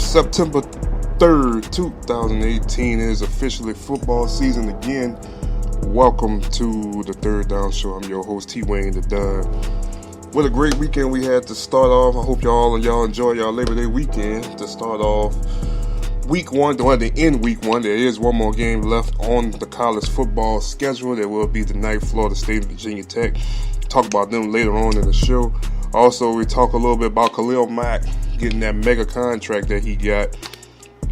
September 3rd, 2018 is officially football season again. Welcome to the Third Down Show. I'm your host, T. Wayne the Don. What a great weekend we had to start off. I hope y'all enjoy y'all Labor Day weekend. To start off week one, to end week one, there is one more game left on the college football schedule. There will be tonight, Florida State and Virginia Tech. Talk about them later on in the show. Also, we talk a little bit about Khalil Mack getting that mega contract that he got.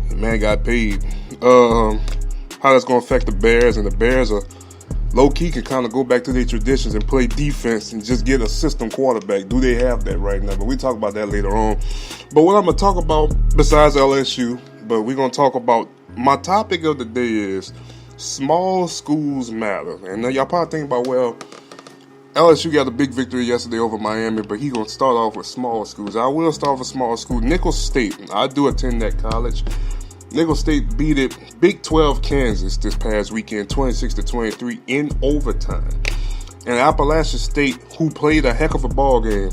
The man got paid. How that's going to affect the Bears, and the Bears are low-key can kind of go back to their traditions and play defense and just get a system quarterback. Do they have that right now? But we talk about that later on. But what I'm going to talk about besides LSU, but we're going to talk about, my topic of the day is small schools matter. And now y'all probably think about, well, LSU got a big victory yesterday over Miami, but he's going to start off with small schools. I will start with small school. Nicholls State. I do attend that college. Nicholls State beat it Big 12 Kansas this past weekend, 26-23 in overtime. And Appalachian State, who played a heck of a ball game,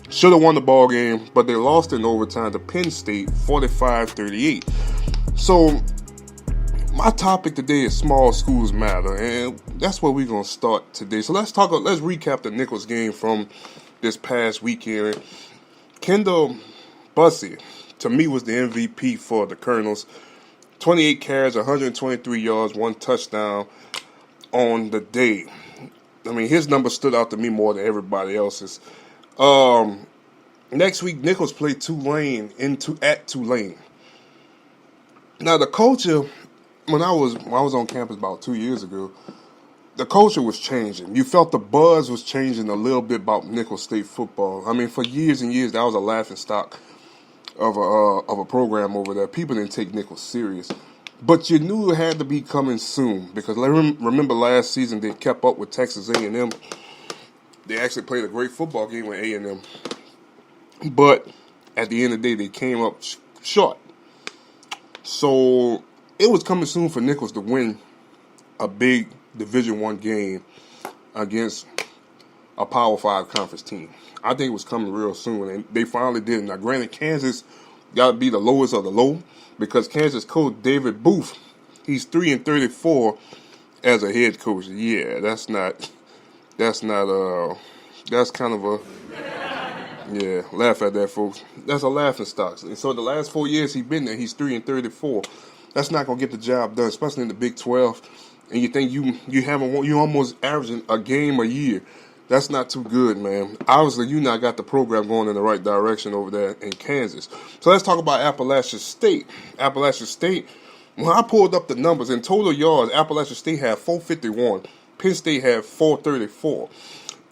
should have won the ball game, but they lost in overtime to Penn State, 45-38. So my topic today is small schools matter, and that's where we're going to start today. So let's recap the Nicholls game from this past weekend. Kendall Bussey, to me, was the MVP for the Colonels. 28 carries, 123 yards, 1 touchdown on the day. I mean, his number stood out to me more than everybody else's. Next week, Nicholls played Tulane at Tulane. Now, the culture, when I was on campus about 2 years ago, the culture was changing. You felt the buzz was changing a little bit about Nicholls State football. I mean, for years and years, that was a laughing stock of a program over there. People didn't take Nicholls serious. But you knew it had to be coming soon, because remember last season they kept up with Texas A&M. They actually played a great football game with A&M. But at the end of the day, they came up short. So it was coming soon for Nicholls to win a big Division I game against a Power 5 conference team. I think it was coming real soon, and they finally did. Now, granted, Kansas got to be the lowest of the low, because Kansas coach David Booth, he's 3-34 as a head coach. Yeah, that's kind of a, yeah, laugh at that, folks. That's a laughing stock. And so the last 4 years he's been there, he's 3-34. That's not gonna get the job done, especially in the Big 12. And you think you almost averaging a game a year. That's not too good, man. Obviously, you not got the program going in the right direction over there in Kansas. So let's talk about Appalachian State. Appalachian State, when I pulled up the numbers, in total yards, Appalachian State had 451. Penn State had 434.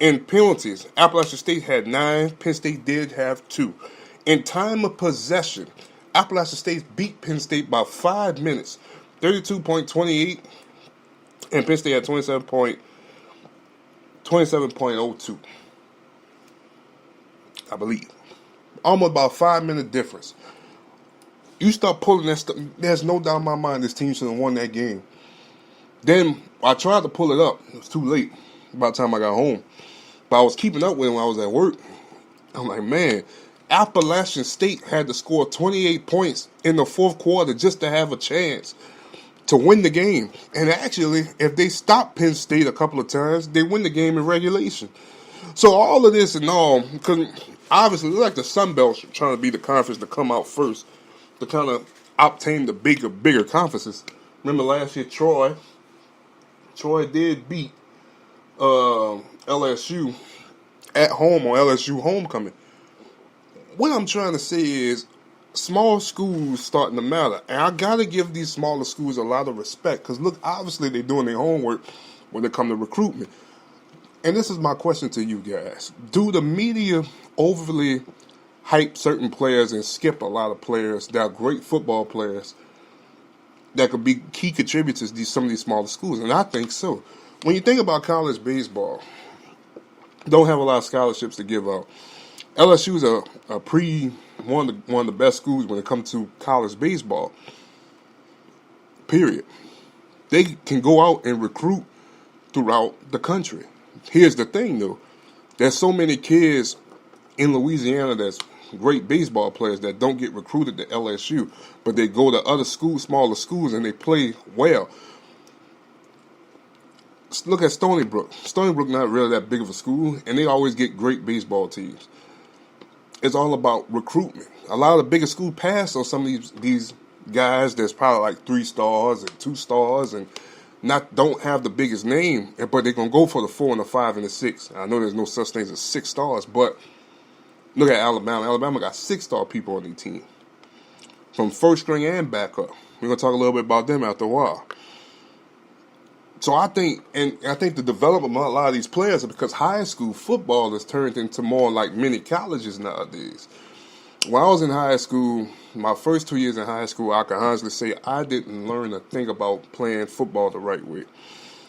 In penalties, Appalachian State had 9. Penn State did have 2. In time of possession, Appalachian State beat Penn State by 5 minutes, 32.28, and Penn State had 27.02, I believe. Almost about 5 minute difference. You start pulling that stuff, there's no doubt in my mind this team should have won that game. Then I tried to pull it up. It was too late by the time I got home. But I was keeping up with it when I was at work. I'm like, man, Appalachian State had to score 28 points in the fourth quarter just to have a chance to win the game. And actually, if they stop Penn State a couple of times, they win the game in regulation. So all of this and all, because obviously, it's like the Sun Belt trying to be the conference to come out first, to kind of obtain the bigger conferences. Remember last year, Troy did beat LSU at home on LSU homecoming. What I'm trying to say is, small schools starting to matter. And I got to give these smaller schools a lot of respect, because look, obviously they're doing their homework when it comes to recruitment. And this is my question to you guys. Do the media overly hype certain players and skip a lot of players that are great football players that could be key contributors to some of these smaller schools? And I think so. When you think about college baseball, don't have a lot of scholarships to give out. LSU's one of the best schools when it comes to college baseball. Period. They can go out and recruit throughout the country. Here's the thing, though. There's so many kids in Louisiana that's great baseball players that don't get recruited to LSU, but they go to other schools, smaller schools, and they play well. Look at Stony Brook. Stony Brook not really that big of a school, and they always get great baseball teams. It's all about recruitment. A lot of the bigger schools pass on some of these guys that's probably like 3 stars and 2 stars and don't have the biggest name, but they're gonna go for the 4 and the 5 and the 6. I know there's no such thing as 6 stars, but look at Alabama. Alabama got 6-star people on their team, from first string and backup. We're gonna talk a little bit about them after a while. So I think the development of a lot of these players are because high school football has turned into more like mini colleges nowadays. When I was in high school, my first 2 years in high school, I can honestly say I didn't learn a thing about playing football the right way.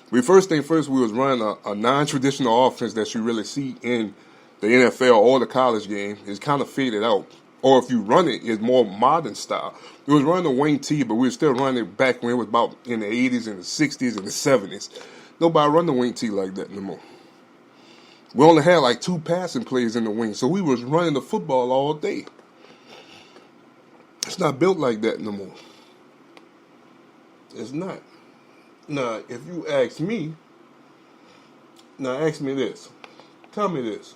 We was running a non-traditional offense that you really see in the NFL or the college game. It's kind of faded out. Or if you run it, it's more modern style. We was running the wing T, but we were still running it back when it was about in the 80s and the 60s and the 70s. Nobody run the wing T like that no more. We only had like 2 passing plays in the wing, so we was running the football all day. It's not built like that no more. It's not. Now, if you ask me this. Tell me this.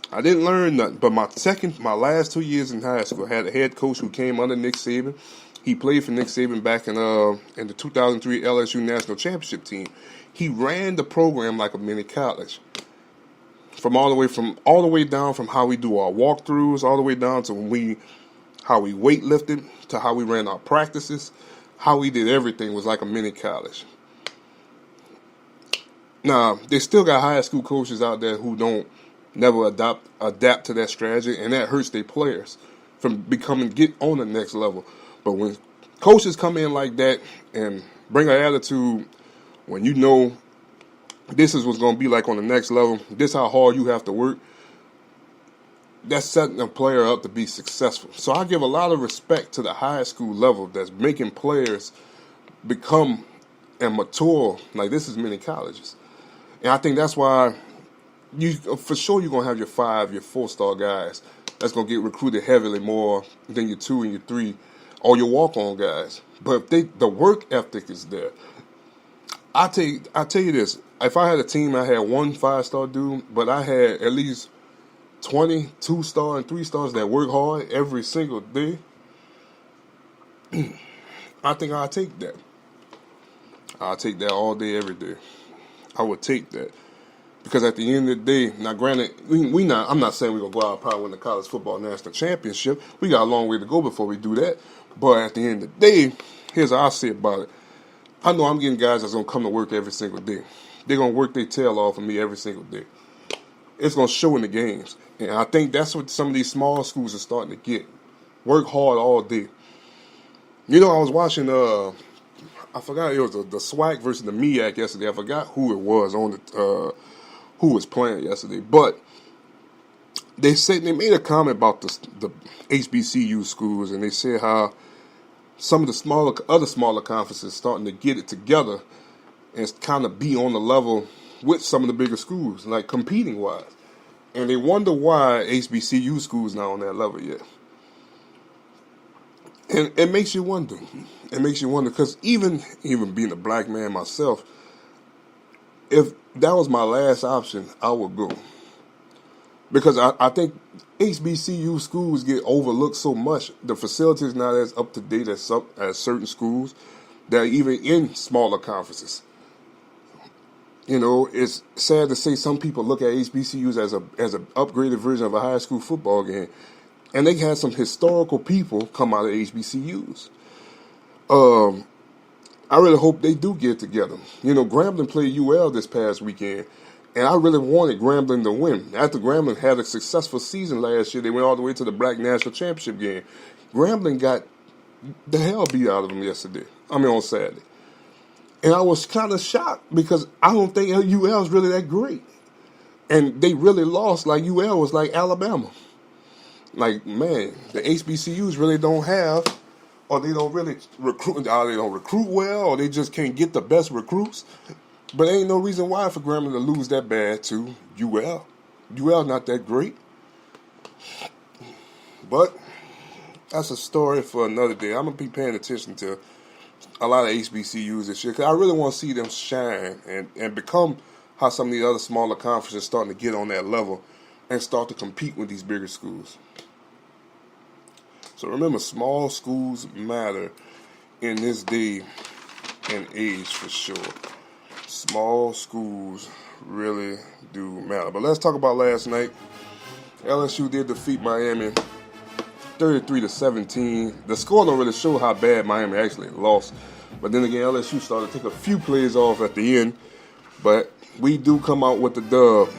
I didn't learn nothing, but my last 2 years in high school, I had a head coach who came under Nick Saban. He played for Nick Saban back in the 2003 LSU National Championship team. He ran the program like a mini college. All the way down from how we do our walkthroughs, all the way down to how we weightlifted, to how we ran our practices, how we did everything was like a mini college. Now, they still got high school coaches out there who don't never adapt to that strategy, and that hurts their players from get on the next level. But when coaches come in like that and bring an attitude, when you know this is what's going to be like on the next level, this how hard you have to work, that's setting a player up to be successful. So I give a lot of respect to the high school level that's making players become and mature like this is many colleges. And I think that's why for sure you're going to have your 5, your 4-star guys that's going to get recruited heavily more than your 2 and your 3 or your walk-on guys. But the work ethic is there. I tell you this, if I had a team, I had 1 5-star dude, but I had at least 20 2-star and 3-stars that work hard every single day, I think I'll take that. I'll take that all day, every day. I would take that. Because at the end of the day, now granted, I'm not saying we're going to go out and probably win the college football national championship. We got a long way to go before we do that. But at the end of the day, here's how I say about it. I know I'm getting guys that's going to come to work every single day. They're going to work their tail off of me every single day. It's going to show in the games. And I think that's what some of these small schools are starting to get. Work hard all day. You know, I was watching, I forgot, it was the SWAC versus the MEAC yesterday. I forgot who it was who was playing yesterday. But they made a comment about the HBCU schools, and they said how some of the other smaller conferences starting to get it together and kind of be on the level with some of the bigger schools, like competing wise. And they wonder why HBCU schools not on that level yet. And it makes you wonder. It makes you wonder because even being a black man myself, if that was my last option, I would go. Because I think HBCU schools get overlooked so much. The facilities not as up to date as certain schools that are even in smaller conferences. You know, it's sad to say some people look at HBCUs as an upgraded version of a high school football game. And they had some historical people come out of HBCUs. I really hope they do get together. You know, Grambling played UL this past weekend, and I really wanted Grambling to win. After Grambling had a successful season last year, they went all the way to the Black National Championship game. Grambling got the hell beat out of them on Saturday. And I was kind of shocked because I don't think UL is really that great. And they really lost like UL was like Alabama. Like, man, the HBCUs really don't have, or they don't really recruit, or they don't recruit well, or they just can't get the best recruits. But there ain't no reason why for Grambling to lose that bad to UL. UL not that great. But that's a story for another day. I'm going to be paying attention to a lot of HBCUs this year because I really want to see them shine and become how some of the other smaller conferences starting to get on that level and start to compete with these bigger schools. So remember, small schools matter in this day and age for sure. Small schools really do matter. But let's talk about last night. LSU did defeat Miami 33-17. The score don't really show how bad Miami actually lost. But then again, LSU started to take a few plays off at the end. But we do come out with the dub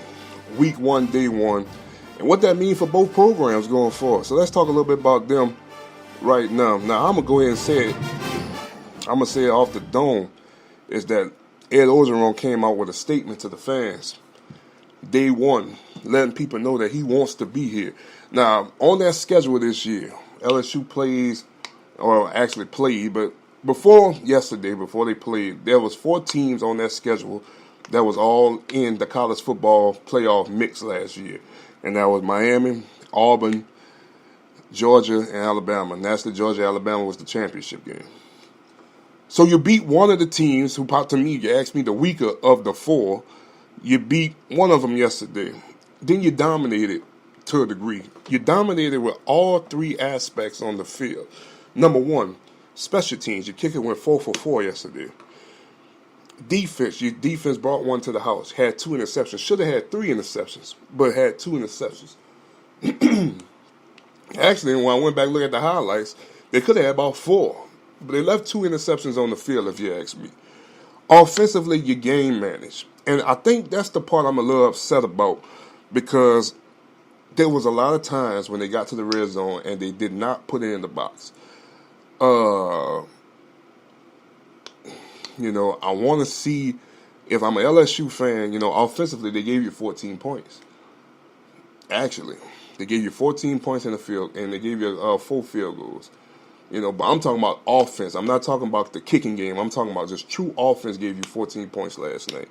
week 1, day 1. And what that means for both programs going forward. So let's talk a little bit about them right now. Now, I'm going to go ahead and say it. I'm going to say it off the dome. Is that Ed Orgeron came out with a statement to the fans. Day 1, letting people know that he wants to be here. Now, on that schedule this year, LSU plays, or actually played, but before they played, there was 4 teams on that schedule that was all in the college football playoff mix last year. And that was Miami, Auburn, Georgia, and Alabama. And that's the Georgia-Alabama was the championship game. So you beat one of the teams who popped to me, you asked me the weaker of the 4. You beat one of them yesterday. Then you dominated to a degree. You dominated with all 3 aspects on the field. Number 1, special teams. Your kicker went 4 for 4 yesterday. Defense. Your defense brought one to the house. Had 2 interceptions. Should have had 3 interceptions, but had 2 interceptions. Actually, when I went back and looked at the highlights, they could have had about 4. But they left 2 interceptions on the field, if you ask me. Offensively, you game managed. And I think that's the part I'm a little upset about because there was a lot of times when they got to the red zone and they did not put it in the box. I want to see if I'm an LSU fan, offensively they gave you 14 points. Actually, they gave you 14 points in the field and they gave you 4 field goals. But I'm talking about offense. I'm not talking about the kicking game. I'm talking about just true offense gave you 14 points last night.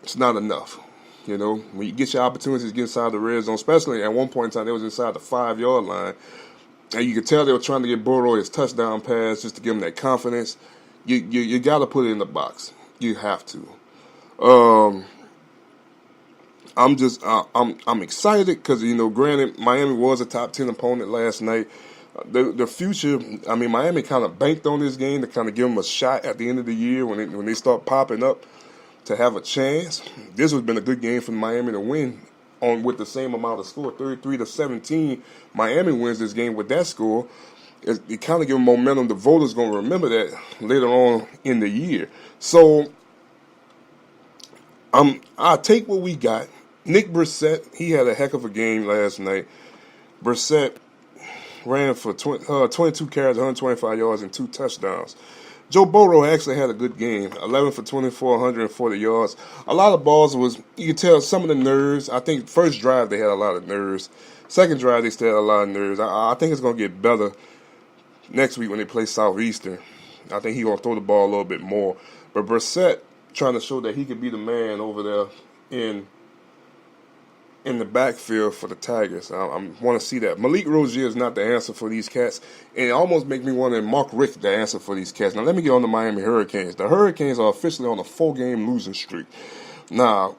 It's not enough. When you get your opportunities to get inside the red zone, especially at one point in time, they was inside the 5-yard line. And you could tell they were trying to get Burrow his touchdown pass just to give him that confidence. You got to put it in the box. You have to. I'm excited because, granted, Miami was a top 10 opponent last night. The future, Miami kind of banked on this game to kind of give them a shot at the end of the year when they start popping up to have a chance. This would have been a good game for Miami to win with the same amount of score, 33-17. Miami wins this game with that score. It kind of gives them momentum. The voters going to remember that later on in the year. So I take what we got. Nick Brissett, he had a heck of a game last night. Brissett ran for 22 carries, 125 yards, and 2 touchdowns. Joe Burrow actually had a good game, 11 for 24, 140 yards. A lot of balls you could tell some of the nerves. I think first drive they had a lot of nerves. Second drive they still had a lot of nerves. I think it's going to get better next week when they play Southeastern. I think he's going to throw the ball a little bit more. But Brissett trying to show that he could be the man over there in the backfield for the Tigers. I want to see that. Malik Rozier is not the answer for these cats. And it almost makes me want Mark Richt the answer for these cats. Now, let me get on the Miami Hurricanes. The Hurricanes are officially on a 4-game losing streak. Now,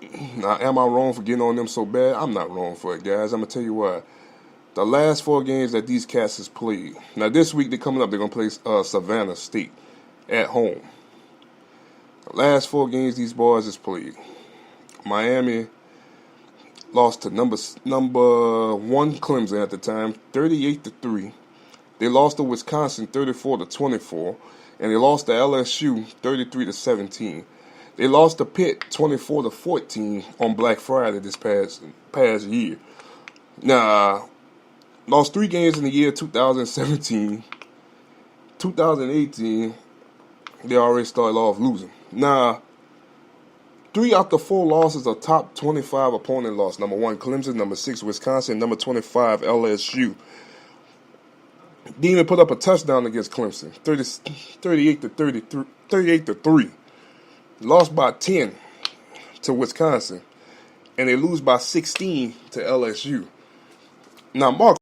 am I wrong for getting on them so bad? I'm not wrong for it, guys. I'm going to tell you why. The last 4 games that these cats has played. Now, this week they're coming up. They're going to play Savannah State at home. The last 4 games these boys has played. Miami lost to number 1 Clemson at the time, 38-3. They lost to Wisconsin, 34-24, and they lost to LSU, 33-17. They lost to Pitt, 24-14 on Black Friday this past year. Now, lost 3 games in the year 2017. 2018, they already started off losing. Now, 3 out of the 4 losses are top 25 opponent loss. Number 1, Clemson. Number 6, Wisconsin. Number 25, LSU. Didn't even put up a touchdown against Clemson. 38-3. Lost by 10 to Wisconsin. And they lose by 16 to LSU. Now, Mark